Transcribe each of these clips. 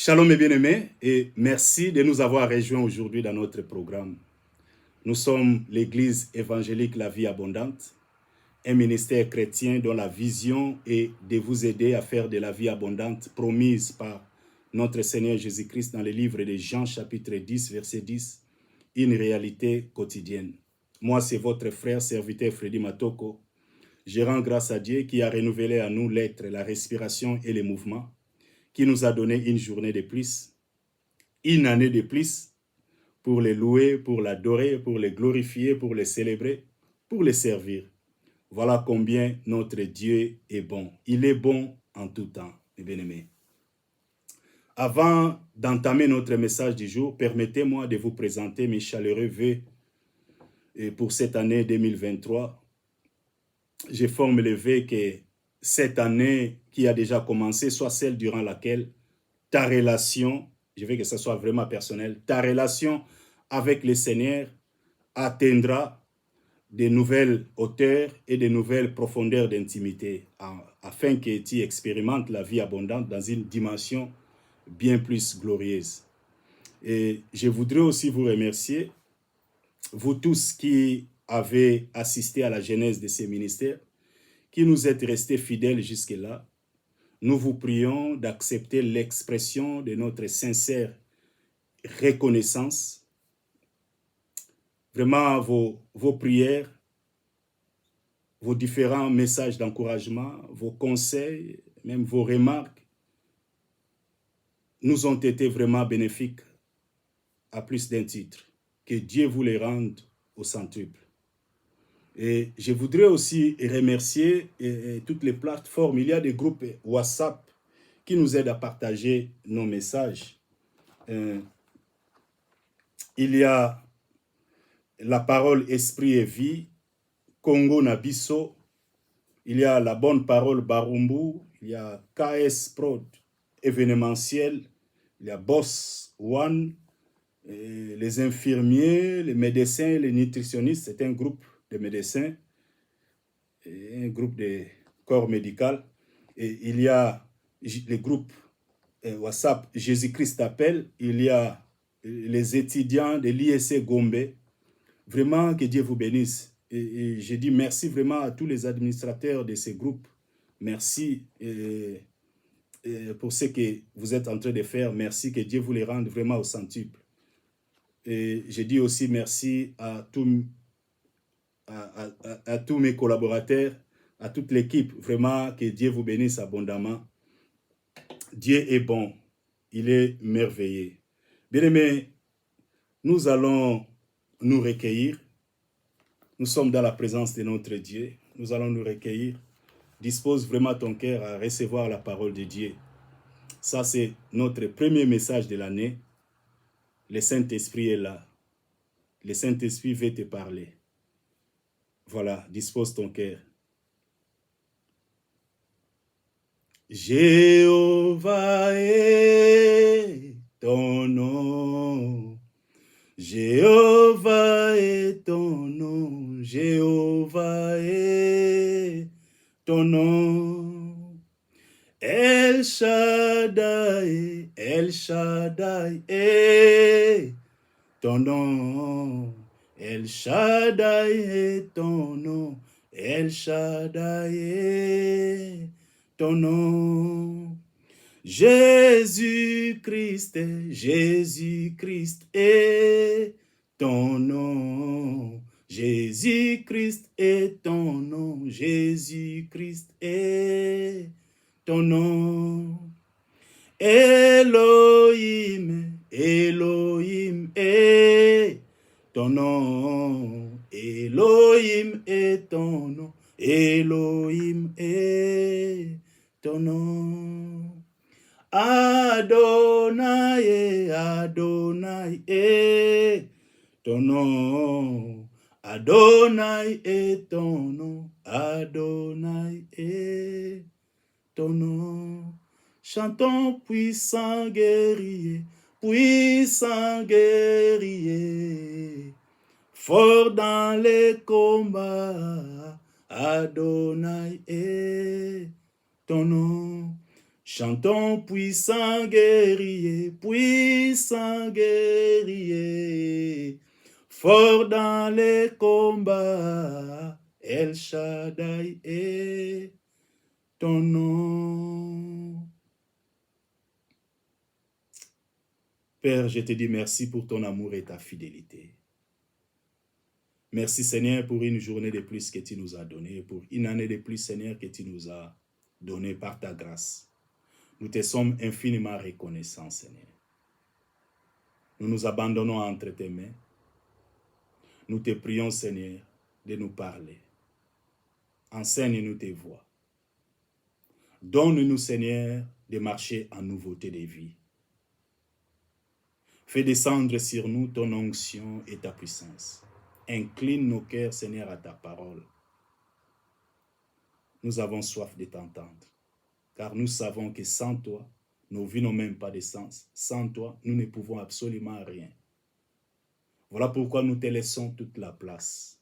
Shalom mes bien-aimés et merci de nous avoir rejoints aujourd'hui dans notre programme. Nous sommes l'Église évangélique La Vie Abondante, un ministère chrétien dont la vision est de vous aider à faire de la vie abondante promise par notre Seigneur Jésus-Christ dans le livre de Jean chapitre 10, verset 10, une réalité quotidienne. Moi, c'est votre frère serviteur Freddy Matoko. Je rends grâce à Dieu qui a renouvelé à nous l'être, la respiration et les mouvements, qui nous a donné une journée de plus, une année de plus, pour les louer, pour l'adorer, pour les glorifier, pour les célébrer, pour les servir. Voilà combien notre Dieu est bon. Il est bon en tout temps, mes bien-aimés. Avant d'entamer notre message du jour, permettez-moi de vous présenter mes chaleureux vœux pour cette année 2023. Je forme le vœu que cette année qui a déjà commencé soit celle durant laquelle ta relation, je veux que ce soit vraiment personnel, ta relation avec le Seigneur atteindra de nouvelles hauteurs et de nouvelles profondeurs d'intimité afin que tu expérimentes la vie abondante dans une dimension bien plus glorieuse. Et je voudrais aussi vous remercier, vous tous qui avez assisté à la genèse de ces ministères, qui nous êtes restés fidèles jusque-là. Nous vous prions d'accepter l'expression de notre sincère reconnaissance. Vraiment, vos prières, vos différents messages d'encouragement, vos conseils, même vos remarques, nous ont été vraiment bénéfiques à plus d'un titre. Que Dieu vous les rende au centuple. Et je voudrais aussi remercier toutes les plateformes. Il y a des groupes WhatsApp qui nous aident à partager nos messages. Il y a la parole Esprit et Vie, Congo Nabiso, il y a la bonne parole Barumbu, il y a KS Prod, événementiel, il y a Boss One, les infirmiers, les médecins, les nutritionnistes, c'est un groupe de médecins, un groupe de corps médical. Et il y a les groupes WhatsApp Jésus-Christ appelle, il y a les étudiants de l'ISC Gombe. Vraiment, que Dieu vous bénisse. Et je dis merci vraiment à tous les administrateurs de ces groupes. Merci pour ce que vous êtes en train de faire. Merci, que Dieu vous les rende vraiment au centuple. Et je dis aussi merci à tous mes collaborateurs, à toute l'équipe. Vraiment, que Dieu vous bénisse abondamment. Dieu est bon. Il est merveilleux. Bien-aimés, nous allons nous recueillir. Nous sommes dans la présence de notre Dieu. Nous allons nous recueillir. Dispose vraiment ton cœur à recevoir la parole de Dieu. Ça, c'est notre premier message de l'année. Le Saint-Esprit est là. Le Saint-Esprit veut te parler. Voilà, dispose ton cœur. Jéhovah est ton nom. Jéhovah est ton nom, Jéhovah est ton nom. El Shaddai est ton nom. El Shaddai est ton nom, El Shaddai est ton nom. Jésus-Christ est ton nom. Jésus-Christ est ton nom. Jésus-Christ est ton nom. Elohim est ton nom. Elohim est ton nom. Elohim est ton nom. Adonai est ton nom. Adonai est ton nom. Adonai est ton nom. Chantons puissant guerrier, fort dans les combats. Adonai est ton nom. Chantons puissant guerrier, fort dans les combats, El Shaddai est ton nom. Père, je te dis merci pour ton amour et ta fidélité. Merci Seigneur pour une journée de plus que tu nous as donnée, pour une année de plus Seigneur que tu nous as donnée par ta grâce. Nous te sommes infiniment reconnaissants Seigneur. Nous nous abandonnons entre tes mains. Nous te prions Seigneur de nous parler. Enseigne-nous tes voies. Donne-nous Seigneur de marcher en nouveauté de vie. Fais descendre sur nous ton onction et ta puissance. Incline nos cœurs, Seigneur, à ta parole. Nous avons soif de t'entendre, car nous savons que sans toi, nos vies n'ont même pas de sens. Sans toi, nous ne pouvons absolument rien. Voilà pourquoi nous te laissons toute la place,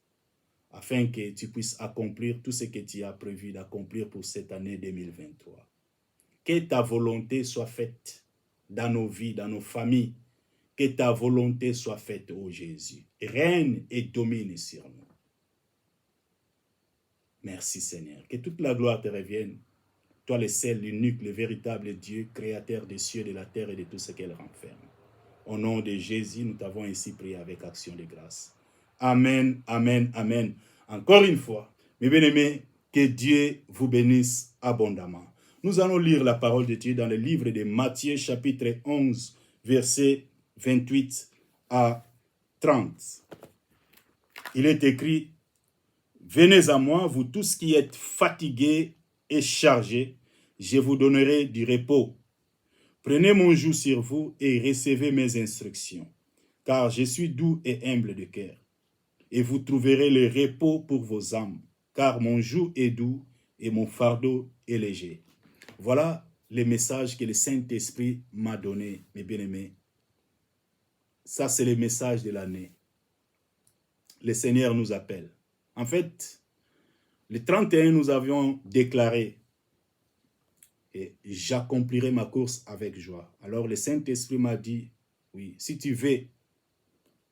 afin que tu puisses accomplir tout ce que tu as prévu d'accomplir pour cette année 2023. Que ta volonté soit faite dans nos vies, dans nos familles. Que ta volonté soit faite, ô Jésus. Règne et domine sur nous. Merci Seigneur. Que toute la gloire te revienne. Toi le seul, l'unique, le véritable Dieu, créateur des cieux, de la terre et de tout ce qu'elle renferme. Au nom de Jésus, nous t'avons ainsi prié avec action de grâce. Amen, amen, amen. Encore une fois, mes bien-aimés, que Dieu vous bénisse abondamment. Nous allons lire la parole de Dieu dans le livre de Matthieu, chapitre 11, verset 28 à 30. Il est écrit, « Venez à moi, vous tous qui êtes fatigués et chargés, je vous donnerai du repos. Prenez mon joug sur vous et recevez mes instructions, car je suis doux et humble de cœur, et vous trouverez le repos pour vos âmes, car mon joug est doux et mon fardeau est léger. » Voilà le message que le Saint-Esprit m'a donné, mes bien-aimés. Ça, c'est le message de l'année. Le Seigneur nous appelle. En fait, le 31, nous avions déclaré et j'accomplirai ma course avec joie. Alors le Saint-Esprit m'a dit, oui, si tu veux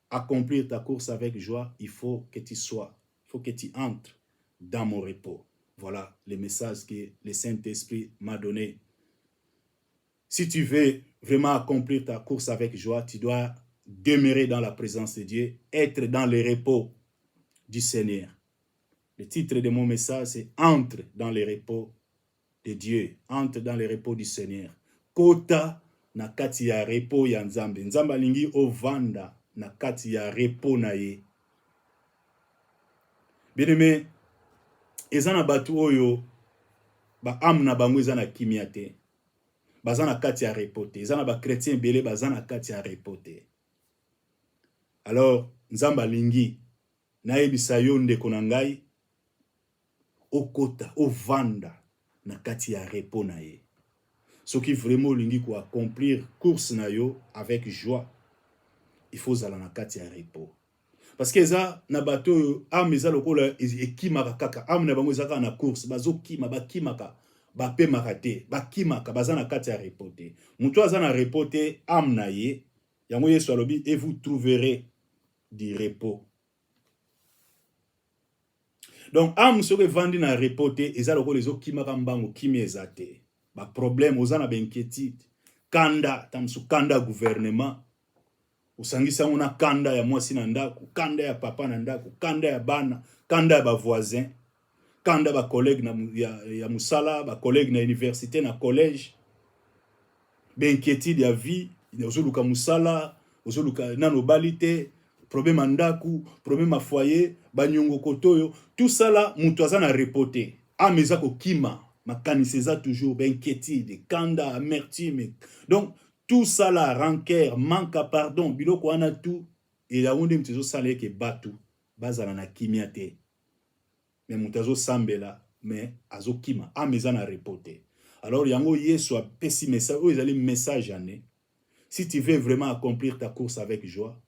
accomplir ta course avec joie, il faut que tu entres dans mon repos. Voilà le message que le Saint-Esprit m'a donné. Si tu veux vraiment accomplir ta course avec joie, tu dois demeurer dans la présence de Dieu, être dans le repos du Seigneur. Le titre de mon message, c'est « Entre dans le repos de Dieu, entre dans le repos du Seigneur. » Kota na kati ya repos ya Nzambe. Nzambe alingi ovanda na kati ya repos na ye. Bien-aimé, eza na batu oyo ba âme na bango eza na kimia te. Baza na kati ya repos te. Eza na ba chrétien belé baza na kati ya repos te. Alors, Nzambe alingi na yebisa yo ndeko na ngai okota, ovanda na kati ya repos na ye. Ce qui vraiment olingi ko accomplir course na yo avec joie, il faut zala na kati ya repos. Parce que eza na bato âme eza lokola ekimaka kaka, âme na bango eza kaka na course, bazokima bakimaka, bapemaka te, bakimaka baza na kati ya repos te. Mutu aza na repos te, âme na ye, yango Yesu alobi, et vous trouverez du repos. Donc âme soki evandi na repos te, eza lokola ezokimaka mbango, kimi eza te. Ba problème oza na inquiétude, kanda tamsu kanda gouvernement, osangisa una kanda ya mwasi na ndako, kanda ya papa na ndako, kanda ya bana, kanda ya ba voisin, kanda ba collègue na ya musala, ba collègue na université na collège, ba inquiétude ya vie, ozoluka musala, ozoluka nano balite, problème à ndaku, problème à foyer, banyongo kotoyo, tout ça là, mutu aza na repote, ameza ko kima, makanisi eza toujours inquiétude, kanda, amertume. Donc tout ça là, rancœur, manque à pardon, biloko wana tout, et la onde mtezo sale ke batu, bazala na kimia te. Mais mutazo sambela, mais azo kima, ameza na repote. Alors yango Yesu a pesi message, ou ezali message ane. Si tu veux vraiment accomplir ta course avec joie,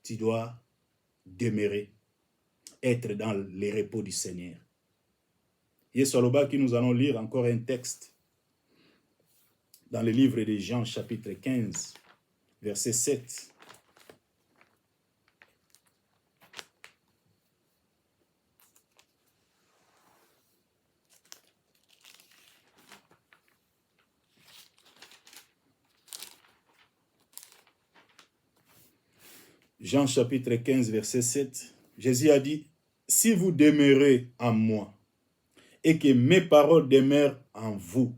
tu dois demeurer, être dans les repos du Seigneur. Yesu aloba qui nous allons lire encore un texte. dans le livre de Jean, chapitre 15, verset 7. Jean chapitre 15, verset 7, Jésus a dit, « Si vous demeurez en moi et que mes paroles demeurent en vous,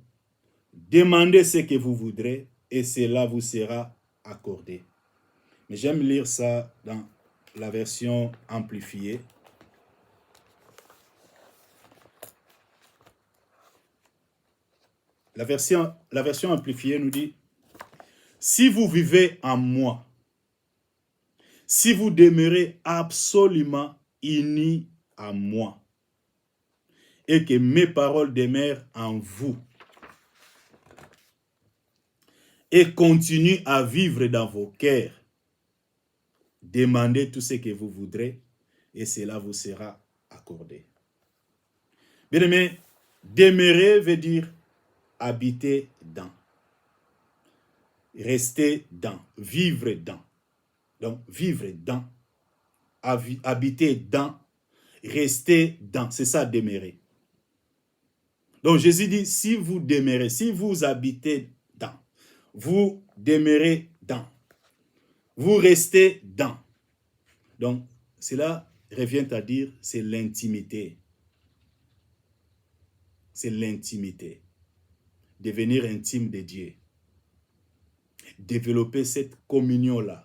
demandez ce que vous voudrez et cela vous sera accordé. » Mais j'aime lire ça dans la version amplifiée. La version amplifiée nous dit, « Si vous vivez en moi, si vous demeurez absolument unis à moi, et que mes paroles demeurent en vous, et continuent à vivre dans vos cœurs, demandez tout ce que vous voudrez, et cela vous sera accordé. » Bien aimé, demeurer veut dire habiter dans, rester dans, vivre dans. Donc, vivre dans, habiter dans, rester dans, c'est ça demeurer. Donc, Jésus dit, si vous demeurez, si vous habitez dans, vous demeurez dans, vous restez dans. Donc, cela revient à dire, c'est l'intimité. C'est l'intimité. Devenir intime de Dieu. Développer cette communion-là,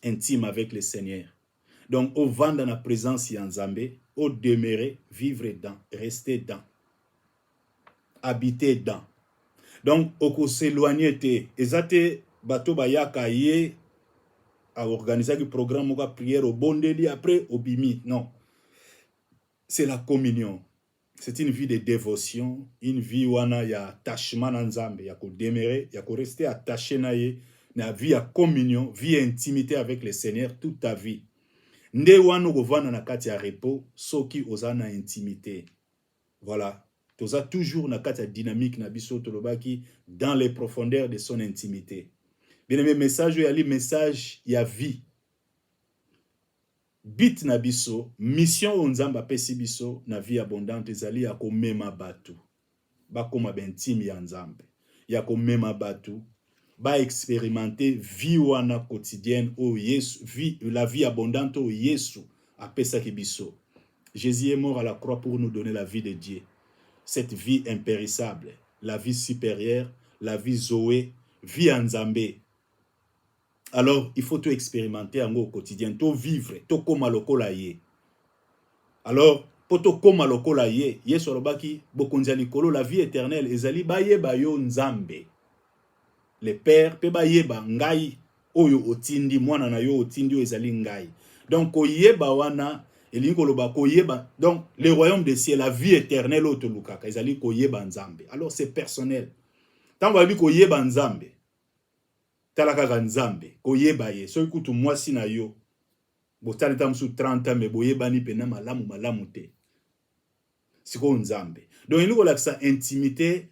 intime avec le Seigneur. Donc, au vent dans la présence Yanzambe, au demeurer, vivre dans, rester dans, habiter dans. Donc, au s'éloigner, ezate bato bayaka ye à organiser le programme de prière au bondeli après au bimi. Non, c'est la communion. C'est une vie de dévotion, une vie où il y a attachement à Nzambe, il y a demeurer, il y a rester attaché na ye, na vie à communion, vie à intimité avec le Seigneur toute ta vie. Nde wano govana na kati ya repos, soki ozana intimité. Voilà. Toza toujours na kati ya dynamique na biso tolobaki dans les profondeurs de son intimité. Bien aimé, message yali message ya vie. Bit na biso, mission onzamba pesi biso na vie abondante ezali ya komema batu. Ba koma bentime ya nzambe. Ya komema batu. Ba expérimenter vie wana quotidienne au Yesu, la vie abondante au Yesu apesa ki biso. Jésus est mort à la croix pour nous donner la vie de Dieu. Cette vie impérissable, la vie supérieure, la vie Zoé, vie en Nzambe. Alors, il faut tout expérimenter en au quotidien, tout vivre, tout comme lokola ye. Alors, pour tout comme lokola ye, Yesu alobaki bokonzali kolo la vie éternelle ezali baye bayo Nzambe. Le Père pe baye ba ngai oyo otindi mwana na yo otindi o ezali ngai. Donc oyeba wana elingi koloba koyeba. Donc le royaume des cieux, la vie éternelle oto lukaka ezali koyeba Nzambe. Alors c'est personnel. Tant babi koyeba Nzambe. Talaka Nzambe koyeba ye so ikutu mwasi na yo botali tamsu 30 ans me boyeba ni pena malamu te siko Nzambe. Donc il y a sa intimité,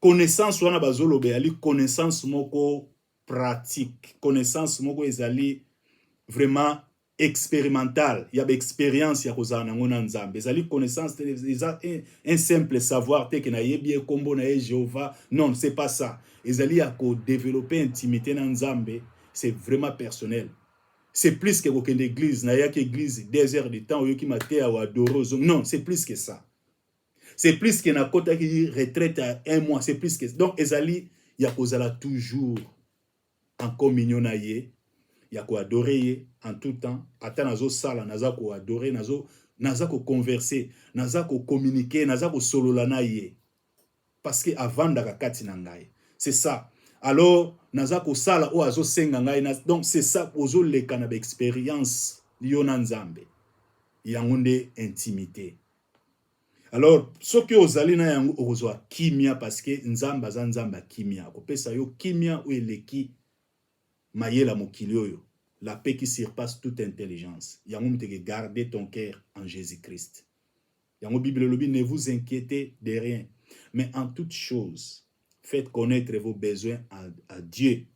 connaissance wana bazolobe ali connaissance moko pratique, connaissance moko ezali vraiment expérimental, il y a une expérience ya kozana ngona Nzambe ezali connaissance un simple savoir te que na yebi kombo na Jéhovah. Non, c'est pas ça. Ezali ya ko développer intimité na Nzambe, c'est vraiment personnel. C'est plus que aucune église, na yaki église 2 heures de temps oyoki maté à adorer. Non, c'est plus que ça. C'est plus que na kota ki retraite à 1 mois, c'est plus que donc ezali ya kozala toujours en communion na ye. Ya ko adorer en tout temps, ata nazo sala naza ko adorer, naza ko converser, naza ko communiquer, naza ko solola na ye. Parce que avant daka kati na ngai. C'est ça. Alors naza ko sala o azo senga ngai donc c'est ça ozo leka na expérience yo na Nzambe. Yango nde intimité. Alors soki ozali na yango ozwa kimia parce que Nzamba za Nzamba kimia. Ko pesa yo kimia o eleki mayela mokili oyo, la paix qui surpasse toute intelligence. Yango mteke garder ton cœur en Jésus-Christ. Yango Bible lobi ne vous inquiétez de rien, mais en toute chose Faites connaître vos besoins à Dieu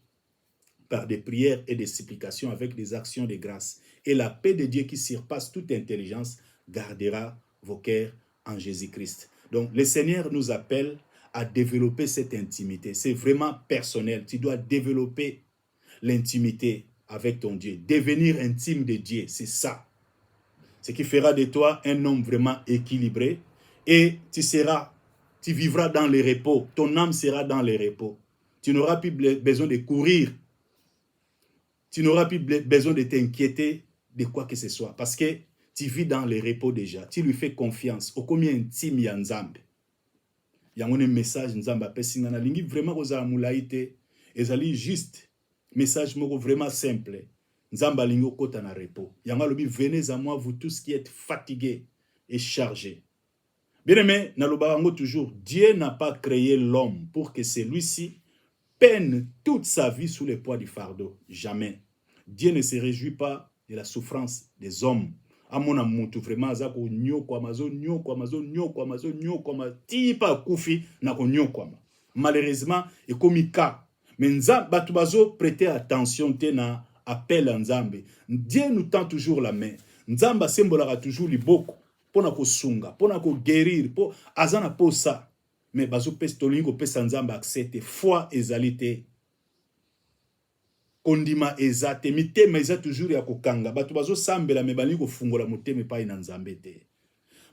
par des prières et des supplications avec des actions de grâce. Et la paix de Dieu qui surpasse toute intelligence gardera vos cœurs en Jésus-Christ. Donc, le Seigneur nous appelle à développer cette intimité. C'est vraiment personnel. Tu dois développer l'intimité avec ton Dieu. Devenir intime de Dieu, c'est ça. Ce qui fera de toi un homme vraiment équilibré et tu vivras dans le repos. Ton âme sera dans le repos. Tu n'auras plus besoin de courir. Tu n'auras plus besoin de t'inquiéter de quoi que ce soit parce que tu vis dans le repos déjà. Tu lui fais confiance. Au combien intime ya Nzambe. Il y a un message Nzambe apesi ngana lingi vraiment kozala mulaite ezali juste message moko vraiment simple. Nzamba lingo kota na repos. Yanga lobi venez à moi vous tous qui êtes fatigués et chargés. Bien aimé, nalobarango toujours, Dieu n'a pas créé l'homme pour que celui-ci peine toute sa vie sous le poids du fardeau. Jamais. Dieu ne se réjouit pas de la souffrance des hommes. Amona mutu vraiment azako nyoko amazo nyoko amazo nyoko amazo nyoko ama tipa kufi na ko nyoko ama. Malheureusement, et comme cas, mais nzambe batu bazo prêter attention te na appel à Nzambe. Dieu nous tend toujours la main. Nzamba sembolaka toujours liboko pona ko sunga, pona ko guérir, po azana po ça. Mais bazo pestolingo pesa Nzamba accepte foi ezalité. Kondima ezate mitema eza toujours ya kokanga batu bazo sambela me bali ko fungola motema pa ina Nzambe te.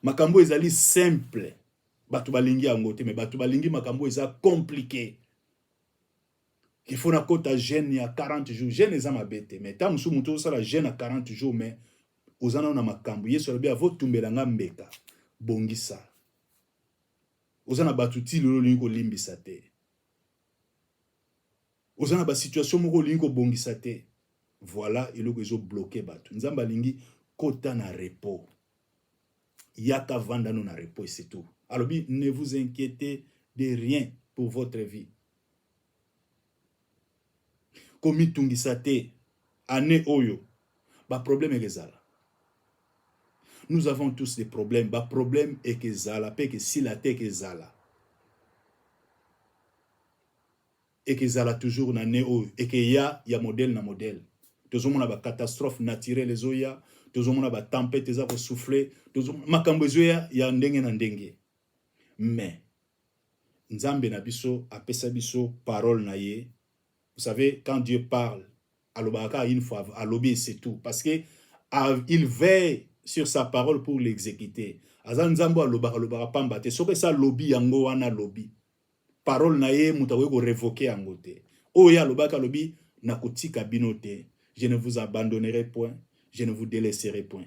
Makambo ezali simple. Batu balingi yango te me batu balingi makambo eza compliqué. Il faut na kota jeune ya 40 jours. Jeune eza mabete mais tant musu muto sala jeune à 40 jours mais ozana na makambo yeso lobi avo tumbela nga mbeka bongisa. Ozana batu ti lolo lingo limbisa te. Ozana ba situation moko lingo bongisa te. Voilà eloko ezo bloqué batu. Nzamba lingi kota na repos. Yaka vanda no na repos c'est tout. Alors ne vous inquiétez de rien pour votre vie. Komi tungisa te ane oyo ba problème ezala. Nous avons tous des problèmes. Ba problème ezala pe que si la te ezala. Et que ezala toujours na ne oyo et que ya modèle na modèle. Tozomona ba catastrophe naturelle ezoya, tozomona ba tempête eza ko souffler, makambo ezoya ya ndenge na ndenge. Mais Nzambe na biso apesa biso parole na ye. Vous savez, quand Dieu parle, alobaka une fois, alobi c'est tout. Parce que il veille sur sa parole pour l'exécuter. Azan Nzambo alobaka pamba te. Soke sa lobi yango wana lobi. Parole na ye mutawe ko révoquer yango te. Oya alobaka lobi na kotika bino te. Je ne vous abandonnerai point, je ne vous délaisserai point.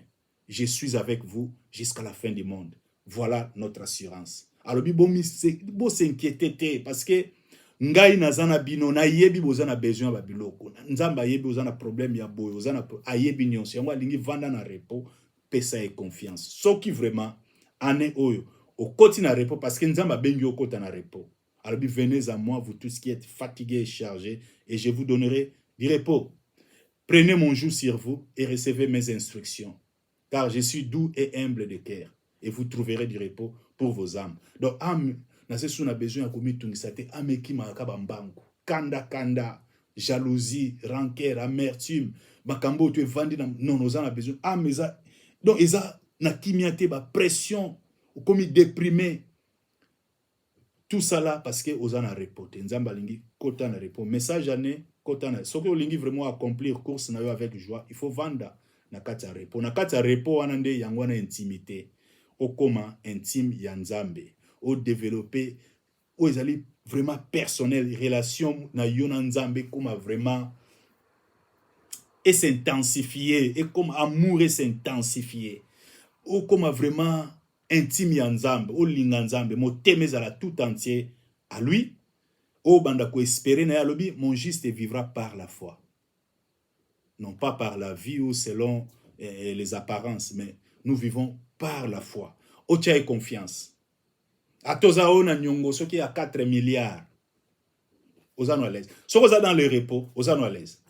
Je suis avec vous jusqu'à la fin du monde. Voilà notre assurance. Alobi bo s'inquiéter te parce que ngai nazana bino na yebi bozana besoin ba biloko. Nzamba yebi bozana problème ya boyo, ozana ayebi nyonso. Yango lingi vanda na repos, pesa et confiance. Soki vraiment ane oyo au koti na repos parce que nzamba bengi au kota na repos. Alors venez à moi vous tous qui êtes fatigués et chargés et je vous donnerai du repos. Prenez mon joug sur vous et recevez mes instructions, car je suis doux et humble de cœur, et vous trouverez du repos pour vos âmes. Donc, âme, na se sou na besoin ya komitungisa te, âme ki makaba mbangu, kanda, jalousie, rancœur, amertume, makambo tu vandi na non oza na besoin, âme eza, donc eza na kimia te ba pression, ou komi déprimé. Tout ça là parce que oza na repos te, nzamba lingi kota na repos. Message ane kota na, soki olingi vraiment accomplir course na yo avec joie, il faut vanda na kati ya repos. Na kati ya repos wana nde yango wana intimité. Okoma intime ya Nzambe. O développer, o ezali vraiment personnel, relation na yo na Nzambe koma vraiment et s'intensifier, et comme amour et s'intensifier. O koma vraiment intime ya Nzambe, o linga Nzambe, mo temezala tout entier à lui. O banda ko espérer na yalobi, mon juste vivra par la foi. Non pas par la vie ou selon les apparences, mais nous vivons par la foi. O tia et confiance. Atoza ona nyongo soki a 4 milliards. Ozano à l'aise. Soko za dans le repos, ozano à l'aise.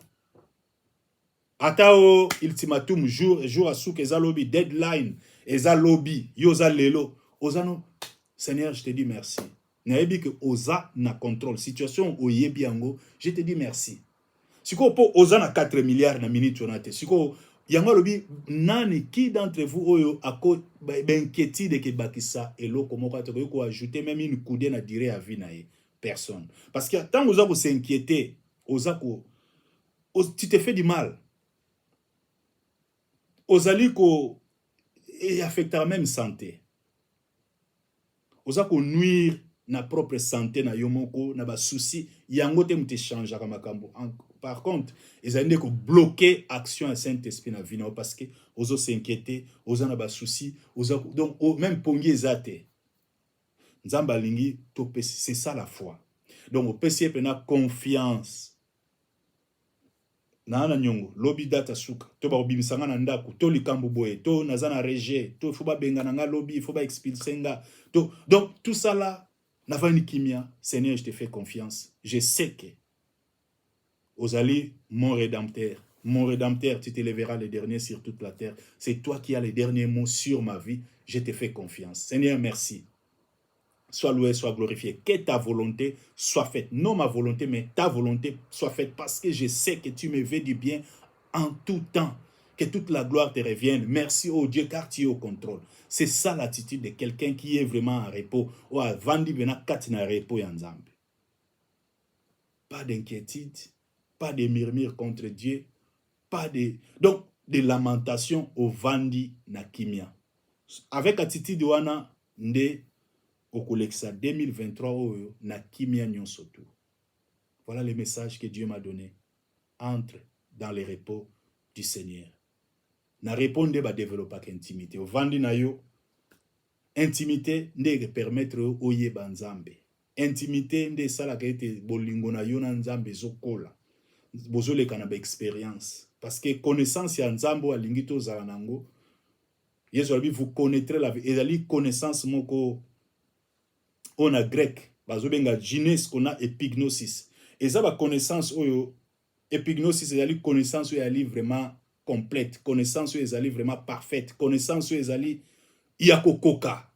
Atao ultimatum jour à souk eza lobby deadline eza lobby yoza lelo ozano Seigneur je te dis merci. nayebi que oza na contrôle situation oyebi yango, je te dis merci. Siko po oza na 4 milliards na minute onate. Siko yango lobi nani qui d'entre vous oyo ako inquiétude que bakisa eloko moko to ko ajouter même une coudée na durée à vie na ye personne. Parce que tant oza ko s'inquiéter, oza ko tu te fais du mal. Ozali ko et affectera même santé. Oza ko nuire na propre santé na yomoko na ba souci yango te mute change ka makambo. Par contre, ils allaient ko bloquer action à Saint-Esprit na vie parce que ozo s'inquiéter, oza na ba souci, oza donc même pongi ezate. Nzamba lingi to c'est ça la foi. Donc au PC pena confiance. Na nyongo lobi data suka to ba obimisanga na ndako to likambo boye to nazana rejet to faut ba benga nga lobi faut ba expulser nga to donc tout ça là na vani kimia. Seigneur, je te fais confiance, je sais que Ozali mon rédempteur, tu te lèveras le dernier sur toute la terre, c'est toi qui as les derniers mots sur ma vie, je te fais confiance. Seigneur, merci. Sois loué, sois glorifié. Que ta volonté soit faite. Non ma volonté, mais ta volonté soit faite. Parce que je sais que tu me veux du bien en tout temps. Que toute la gloire te revienne. Merci, oh Dieu, car tu es au contrôle. C'est ça l'attitude de quelqu'un qui est vraiment en repos. Ou à Vandi Bena Katina repos Yanzambe. Pas d'inquiétude, pas de murmures contre Dieu, pas de... Donc, des lamentations au Vandi Nakimia. Avec attitude wana nde Okoleksa 2023 na kimia nyonsoto. Voilà le message que Dieu m'a donné. Entre dans les repos du Seigneur. Na répondre ba développer intimité. Au vandi na yo intimité nde permettre oye banzambe. Intimité nde sala ka ete bolingo na yo na nzambe zokola. Bozo le kana ba expérience parce que connaissance ya nzambo alingi to zala nango. Yesu abi vous connaîtrez la vie. Et la connaissance moko on a grec, bazobenga gines qu'on a epignosis. Et ça, la connaissance, epignosis, c'est la connaissance où elle est vraiment complète, connaissance où elle est vraiment parfaite, connaissance où elle est yakokoka.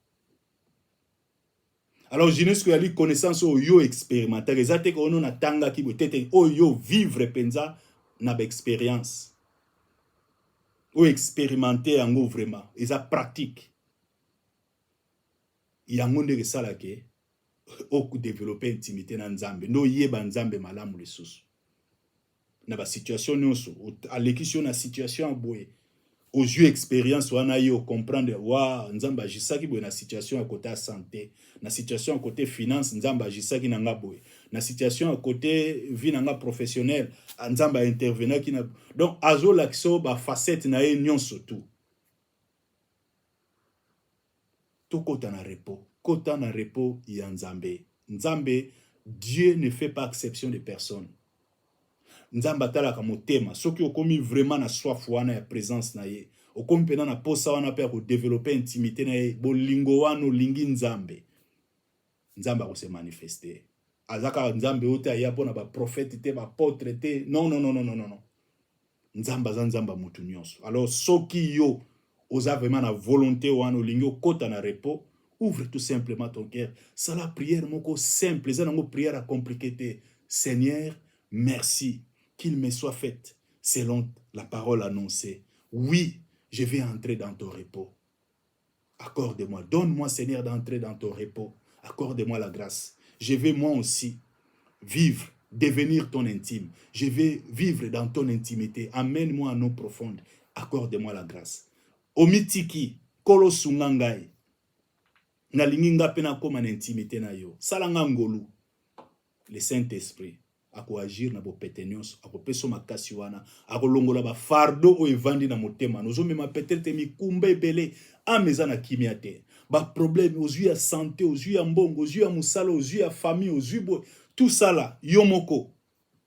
Alors, gines où elle est connaissance où yo expérimentaire. Exactement qu'on a tanga qui peut-être yo vivre penza na expérience. Ou expérimenter en go vraiment. Et ça pratique. Yango ndeke sala ke oku développer intimité na nzambe no yeba nzambe malamu lisusu na ba situation nyonso alekisio na situation boye aux yeux expérience wana yo comprendre wa nzambe agisaki boye na situation à côté santé na situation à côté finance nzambe agisaki na nga boye na situation à côté vie na nga professionnel nzambe intervenir ki na donc azo lakso ba facette na ye nyonso tout to kota na repos. Kota na repos ya Nzambe. Nzambe, Dieu ne fait pas exception de personne. Nzambe atalaka motema. Soki okomi vraiment na soif wana ya présence na ye. Okomi pena na posa wana pe ko développer intimité na ye. Bolingo wana lingi Nzambe. Nzambe ko se manifester. Azaka Nzambe ote ya pona ba prophète te ba apôtre te. Non. Nzamba za Nzamba mutu nyonso. Alors soki yo osa vraiment la volonté ou en lingo kota na repos, ouvre tout simplement ton cœur. C'est la prière moko simple, c'est une prière à compliquer. Seigneur, merci qu'il me soit fait selon la parole annoncée. Oui, je vais entrer dans ton repos. Accorde-moi, donne-moi Seigneur d'entrer dans ton repos. Accorde-moi la grâce. Je vais moi aussi vivre, devenir ton intime. Je vais vivre dans ton intimité. Amène-moi en eau profonde. Accorde-moi la grâce. Omitiki, kolo sungangai. Na linginga pena koma na intimité na yo. Salanga ngolu. Le Saint-Esprit ako agir na bo petenyos, ako peso makasi wana, ako longola ba fardo o evandi na motema. Nozo mema peut-être mi kumbe belé ameza na kimia te. Ba problème aux yeux à santé, aux yeux à mbongo, aux yeux à musala, aux yeux à famille, aux yeux tout ça là, yomoko.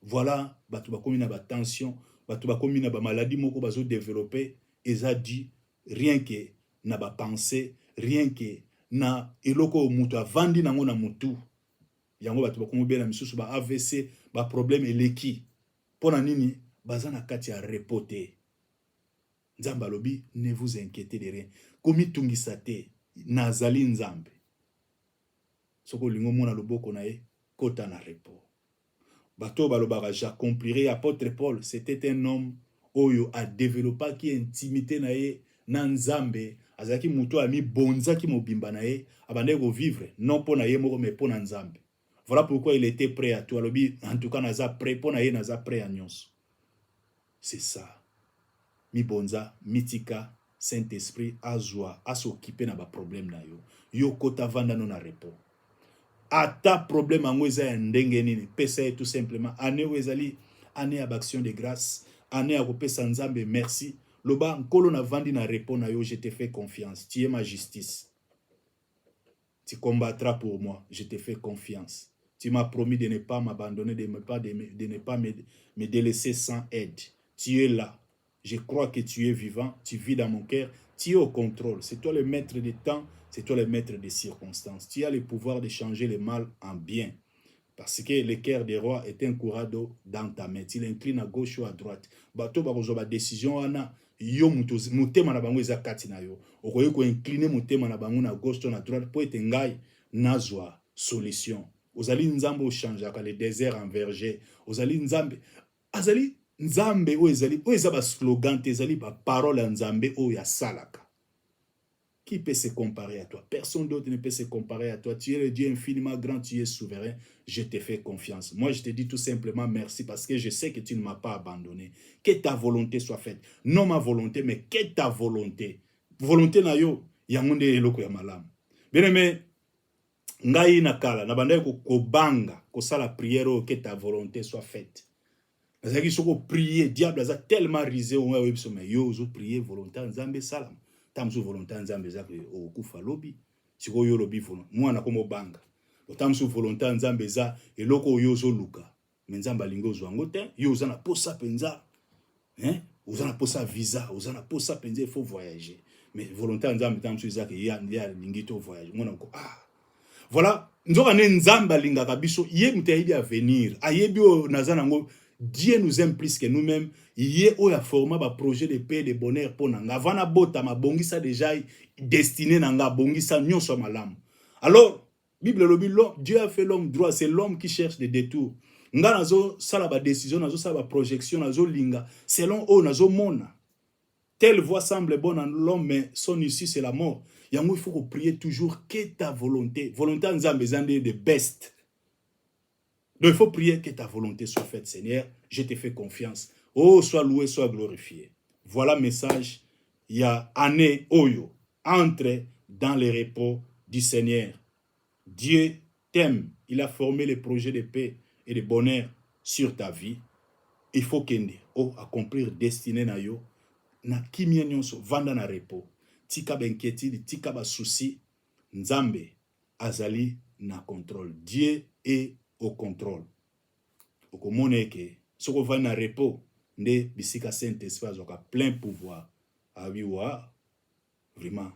Voilà, batu ba komi na ba tension, batu ba komi na ba maladie moko bazo développer, eza dit rien que na ba pensée, rien que na eloko mutu avandi nango na mutu. Yango batu ba komi bela misusu ba AVC, ba problème eleki. Pona nini bazana kati ya repote. Nzamba lobi, ne vous inquiétez de rien. Komi tungisa te, nazali nzambe. Soko lingo mona loboko na ye, kota na repos. Bato balobaka j'accomplirai. Apôtre Paul, c'était un homme oyo a développé qui intimité na ye na nzambe, azaki muto ami bonza ki mobimba na ye, abande ko vivre non pour na ye moko mais pour na nzambe. Voilà pourquoi il était prêt à tout. Alobi en tout cas naza prêt pour na ye naza prêt à nyonso. C'est ça. Mi bonza mitika Saint-Esprit azwa s'occuper na ba problème na yo. Yo kota vanda no na repos. Ata problème ango eza ya ndenge nini, pesa tout simplement année où ezali année à action de grâce, année à kopesa nzambe merci. Loba nkolo na vandi na repos na yo, je te fais confiance, tu es ma justice. Tu combattras pour moi, je te fais confiance. Tu m'as promis de ne pas m'abandonner, de ne pas me délaisser sans aide. Tu es là. Je crois que tu es vivant, tu vis dans mon cœur, tu es au contrôle. C'est toi le maître des temps, c'est toi le maître des circonstances. Tu as le pouvoir de changer le mal en bien. Parce que le cœur des rois est un courado dans ta main. Tu l'inclines à gauche ou à droite. Bato ba décision ana yo mutema na bango eza kati na yo. Okoye ko incliner mutema na bango na gauche ou na droite pour être ngai nazwa solution. Ozali nzambe o change aka le désert en verger. Ozali nzambe azali nzambe o eza ba slogan te, ezali ba parole nzambe o ya salaka. Qui peut se comparer à toi? Personne d'autre ne peut se comparer à toi. Tu es le Dieu infiniment grand, tu es souverain. Je te fais confiance. Moi, je te dis tout simplement merci parce que je sais que tu ne m'as pas abandonné. Que ta volonté soit faite. Non ma volonté, mais que ta volonté. Volonté na yo, yangonde eloko ya malamu. Bien aimé, ngai nakala, nabanda ko banga, ko sala prière que ta volonté soit faite. Nazaki soko prier, diable aza tellement risé au moins mais yo zo prier volonté nzambe salam. Tamsu volonté nzambe zake okufa lobi siko yo lobi fono mwana komo banga tamsu volonté nzambe za eloko yo zo luka nzambe alingo zo ngo te yo za na posa penza oza na posa visa oza na posa penza il faut voyager mais volonté nzambe tamsu zake ya lingi to voyage mwana ko voilà nzoka ne nzambe alingaka biso ye mutaidi à venir ayebi o nazana ngo Dieu nous aime plus que nous-mêmes. Yé oya forma ba projet de paix de bonheur pour nanga. Vana bota ma bongisa déjà destiné nanga bongisa nyonso malamu. Alors, Bible lobi Dieu a fait l'homme droit, c'est l'homme qui cherche des détours. Nga nazo sala ba décision, nazo sala ba projection, nazo linga selon o nazo mona. Telle voie semble bonne en l'homme mais son issue c'est la mort. Yango il faut prier toujours que ta volonté. Volonté nzambe zande de best. Donc il faut prier que ta volonté soit faite, Seigneur. Je te fais confiance. Oh, sois loué, sois glorifié. Voilà le message. Il y a année Oyo. Entre dans le repos du Seigneur. Dieu t'aime. Il a formé les projets de paix et de bonheur sur ta vie. Il faut kende. Oh, accomplir destinée na yo. Na kimia nyonso. Vanda na repos. Tika ba inquiétude, tika ba souci. Nzambe azali na contrôle. Dieu est au contrôle. Okomone ke soko va na repos nde bisika Saint-Esprit azoka plein pouvoir. Abiwa vraiment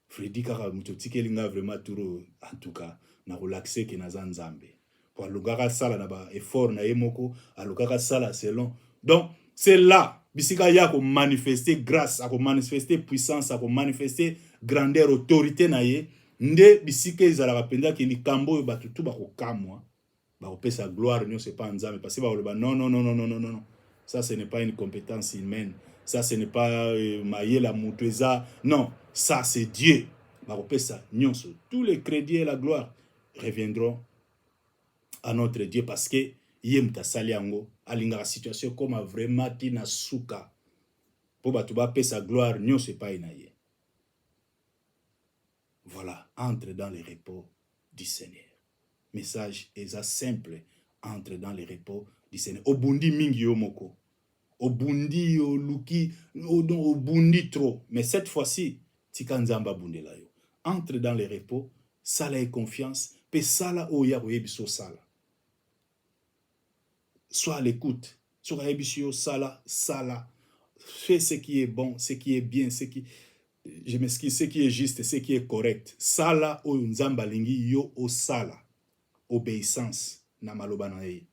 Freddy kaka muto tikelinga vraiment turo en tout cas na relaxer ke naza nzambe. Pour alugaka sala na ba effort na yemoko alugaka sala selon. Donc c'est là bisika ya ko manifester grâce, a ko manifester puissance, a ko manifester grandeur, autorité na ye nde bisika ezala penda ke likambo yo batutu ba ko kamwa. Sa gloire, non, c'est pas nzambe. Parce que non. Ça, ce n'est pas une compétence humaine. Ça, ce n'est pas la moutoueza. Non, ça, c'est Dieu. Ça, tous les crédits et la gloire reviendront à notre Dieu parce que yem ta saliango alinga situation comme vraiment tina suka. Pour batuba sa gloire, non, c'est pas inaye. Voilà, entre dans le repos du Seigneur. Message est simple, entre dans le repos du Seigneur. Obundi mingi yomoko. Obundi yo luki, obundi trop. Mais cette fois-ci, tika nzamba bundela yo. Entre dans le repos, sala et confiance, pe sala oya oyebiso sala. Sois à l'écoute. Sois oyebiso sala, sala. Fais ce qui est bon, ce qui est bien, je m'excuse, ce qui est juste, ce qui est correct. Sala o nzamba lingi yo o sala. Obéissance na maloba na ye.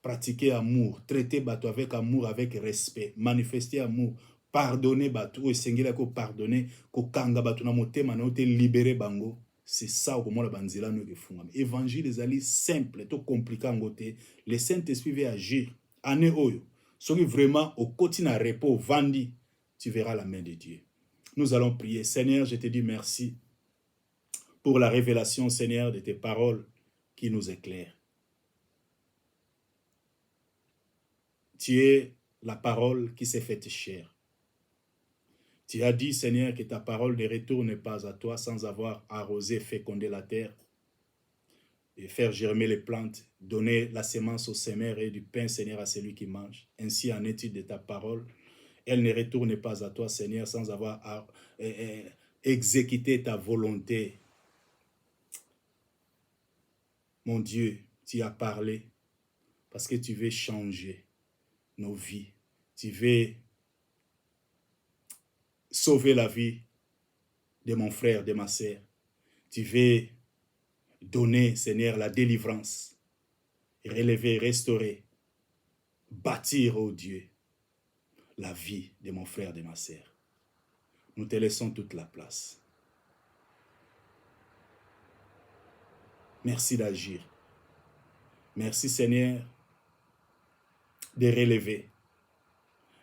Pratiquer amour, traiter bato avec amour, avec respect, manifester amour, pardonner bato, ou sengela ko pardonner, ko kanga bato na motema na te libérer bango, C'est ça au moment la banzela nous refungam. Évangile ezali simple, to compliqué en côté. Le Saint-Esprit va agir. Année oyo. Soki vraiment au quotidien repos vandi, tu verras la main de Dieu. Nous allons prier. Seigneur, je te dis merci pour la révélation, Seigneur, de tes paroles qui nous éclairent. Tu es la parole qui s'est faite chair. Tu as dit, Seigneur, que ta parole ne retourne pas à toi sans avoir arrosé, fécondé la terre et faire germer les plantes, donner la semence au semeur et du pain, Seigneur, à celui qui mange. Ainsi, en étude de ta parole, elle ne retourne pas à toi, Seigneur, sans avoir exécuté ta volonté. Mon Dieu, tu as parlé parce que tu veux changer nos vies. Tu veux sauver la vie de mon frère, de ma sœur. Tu veux donner, Seigneur, la délivrance, relever, restaurer, bâtir, oh Dieu, la vie de mon frère, de ma sœur. Nous te laissons toute la place. Merci d'agir. Merci, Seigneur, de relever.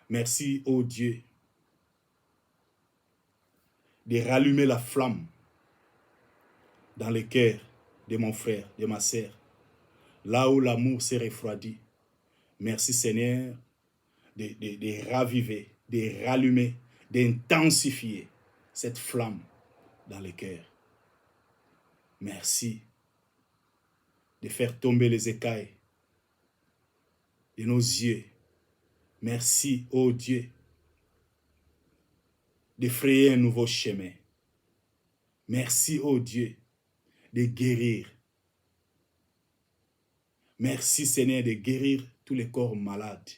Merci, oh Dieu, de rallumer la flamme dans le cœur de mon frère, de ma sœur, là où l'amour s'est refroidi. Merci, Seigneur, de raviver, de rallumer, d'intensifier cette flamme dans le cœur. Merci de faire tomber les écailles de nos yeux. Merci, ô Dieu, de frayer un nouveau chemin. Merci, ô Dieu, de guérir. Merci, Seigneur, de guérir tous les corps malades,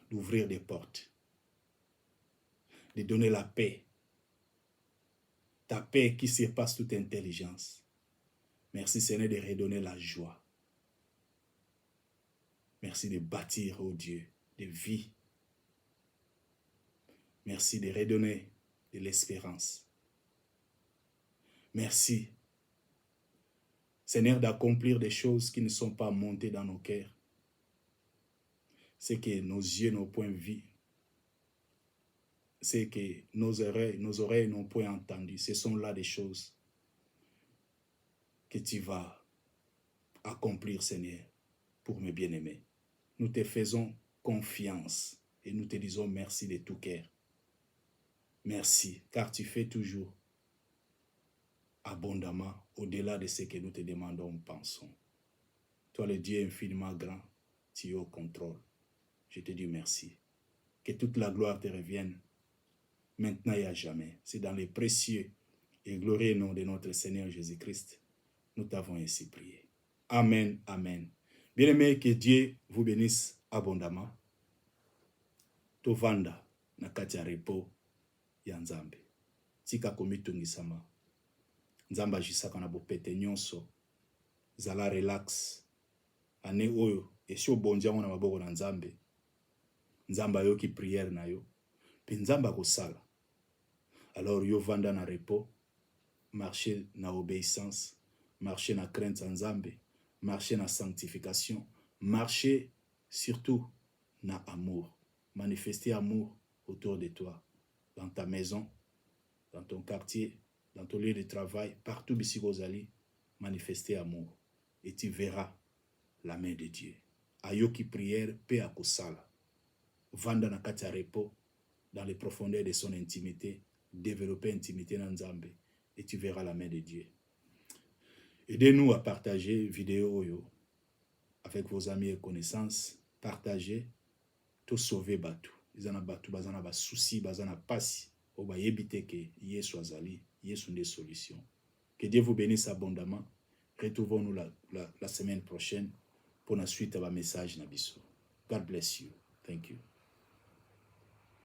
d'ouvrir des portes, de donner la paix. Ta paix qui surpasse toute intelligence. Merci, Seigneur, de redonner la joie. Merci de bâtir, ô Dieu, de vie. Merci de redonner de l'espérance. Merci, Seigneur, d'accomplir des choses qui ne sont pas montées dans nos cœurs. C'est que nos yeux n'ont point vu. C'est que nos oreilles n'ont point entendu. Ce sont là des choses que tu vas accomplir, Seigneur, pour mes bien-aimés. Nous te faisons confiance et nous te disons merci de tout cœur. Merci, car tu fais toujours abondamment au-delà de ce que nous te demandons ou pensons. Toi, le Dieu infiniment grand, tu es au contrôle. Je te dis merci. Que toute la gloire te revienne maintenant et à jamais. C'est dans les précieux et glorieux nom de notre Seigneur Jésus-Christ. Nous t'avons ainsi prié. Amen, amen. Bien-aimés, que Dieu vous bénisse abondamment. Tovanda na kati ya repo ya Nzambe. Tika komitungisama. Nzambe ajisaka na bopete nyonso. Zala relax. Ane oyo esi obondiango na maboko na Nzambe. Nzambe ayoki prière na yo. Pe Nzambe akosala. Alors yo vanda na repos. Marcher na obéissance. Marcher na crainte en Nzambe. Marcher na sanctification. Marcher surtout na amour. Manifester amour autour de toi. Dans ta maison, dans ton quartier, dans ton lieu de travail, partout ici Rosali, manifester amour. Et tu verras la main de Dieu. Ayoki prière, paix à Kosala. Vanda na kati ya repos, dans les profondeurs de son intimité, développer intimité dans Nzambe, et tu verras la main de Dieu. Aidez-nous à partager vidéo yo avec vos amis et connaissances. Partagez, tout sauver Batou. Bazana Batou, bazana ba souci, bazana pasi. Oba yebite ke Yesu azali, Yesu des solutions. Que Dieu vous bénisse abondamment. Retrouvons-nous la semaine prochaine pour la suite à un message Nabiso. God bless you. Thank you.